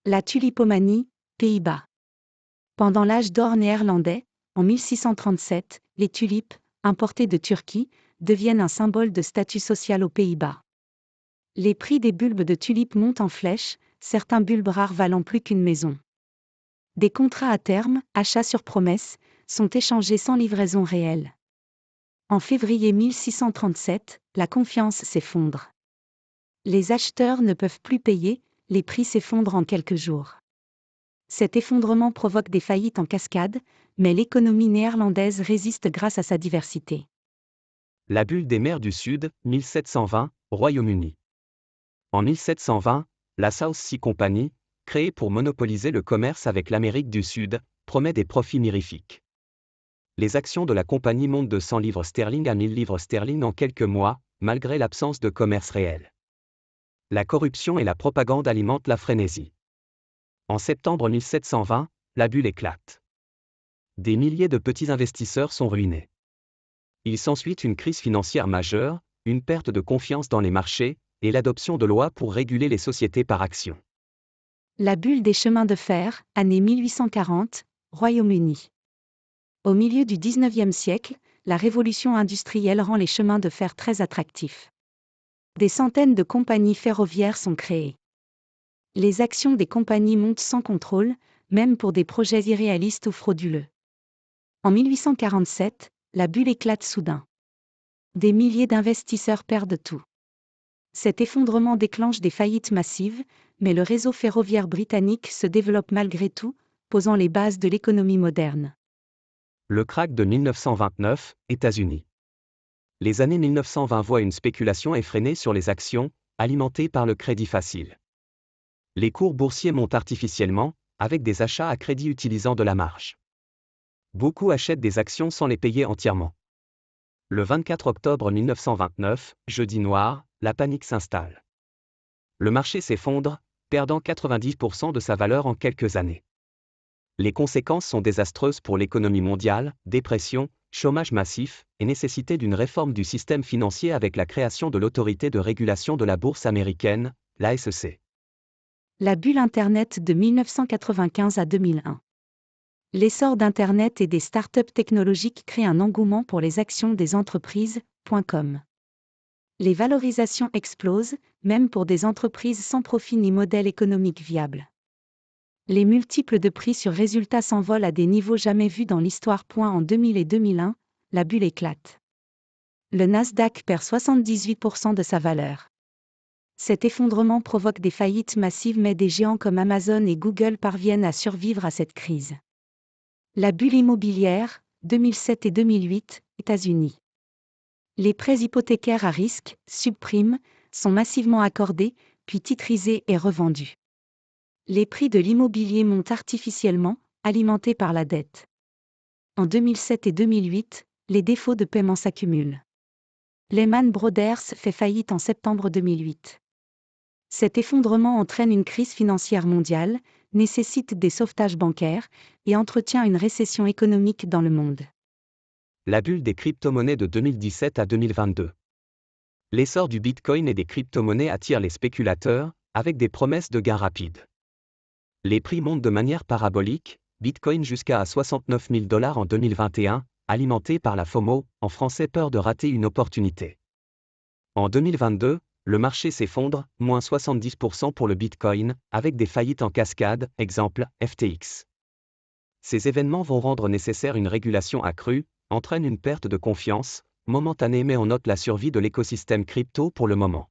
La tulipomanie, Pays-Bas. Pendant l'âge d'or néerlandais, en 1637, les tulipes, importées de Turquie, deviennent un symbole de statut social aux Pays-Bas. Les prix des bulbes de tulipes montent en flèche, certains bulbes rares valant plus qu'une maison. Des contrats à terme, achats sur promesse, sont échangés sans livraison réelle. En février 1637, la confiance s'effondre. Les acheteurs ne peuvent plus payer, les prix s'effondrent en quelques jours. Cet effondrement provoque des faillites en cascade, mais l'économie néerlandaise résiste grâce à sa diversité. La bulle des mers du Sud, 1720, Royaume-Uni. En 1720, la South Sea Company, créée pour monopoliser le commerce avec l'Amérique du Sud, promet des profits mirifiques. Les actions de la compagnie montent de 100 livres sterling à 1000 livres sterling en quelques mois, malgré l'absence de commerce réel. La corruption et la propagande alimentent la frénésie. En septembre 1720, la bulle éclate. Des milliers de petits investisseurs sont ruinés. Il s'ensuit une crise financière majeure, une perte de confiance dans les marchés, et l'adoption de lois pour réguler les sociétés par actions. La bulle des chemins de fer, année 1840, Royaume-Uni. Au milieu du XIXe siècle, la révolution industrielle rend les chemins de fer très attractifs. Des centaines de compagnies ferroviaires sont créées. Les actions des compagnies montent sans contrôle, même pour des projets irréalistes ou frauduleux. En 1847, la bulle éclate soudain. Des milliers d'investisseurs perdent tout. Cet effondrement déclenche des faillites massives, mais le réseau ferroviaire britannique se développe malgré tout, posant les bases de l'économie moderne. Le krach de 1929, États-Unis. Les années 1920 voient une spéculation effrénée sur les actions, alimentée par le crédit facile. Les cours boursiers montent artificiellement, avec des achats à crédit utilisant de la marge. Beaucoup achètent des actions sans les payer entièrement. Le 24 octobre 1929, jeudi noir, la panique s'installe. Le marché s'effondre, perdant 90% de sa valeur en quelques années. Les conséquences sont désastreuses pour l'économie mondiale, dépression, chômage massif, et nécessité d'une réforme du système financier avec la création de l'autorité de régulation de la bourse américaine, la SEC. La bulle Internet de 1995 à 2001. L'essor d'Internet et des startups technologiques crée un engouement pour les actions des entreprises.com. Les valorisations explosent, même pour des entreprises sans profit ni modèle économique viable. Les multiples de prix sur résultats s'envolent à des niveaux jamais vus dans l'histoire. En 2000 et 2001, la bulle éclate. Le Nasdaq perd 78% de sa valeur. Cet effondrement provoque des faillites massives, mais des géants comme Amazon et Google parviennent à survivre à cette crise. La bulle immobilière, 2007 et 2008, États-Unis. Les prêts hypothécaires à risque, subprimes, sont massivement accordés, puis titrisés et revendus. Les prix de l'immobilier montent artificiellement, alimentés par la dette. En 2007 et 2008, les défauts de paiement s'accumulent. Lehman Brothers fait faillite en septembre 2008. Cet effondrement entraîne une crise financière mondiale, nécessite des sauvetages bancaires, et entretient une récession économique dans le monde. La bulle des crypto-monnaies de 2017 à 2022. L'essor du Bitcoin et des crypto-monnaies attire les spéculateurs, avec des promesses de gains rapides. Les prix montent de manière parabolique, Bitcoin jusqu'à 69 000 $ en 2021, alimenté par la FOMO, en français peur de rater une opportunité. En 2022, le marché s'effondre, moins 70% pour le Bitcoin, avec des faillites en cascade, exemple, FTX. Ces événements vont rendre nécessaire une régulation accrue, entraînent une perte de confiance, momentanée, mais on note la survie de l'écosystème crypto pour le moment.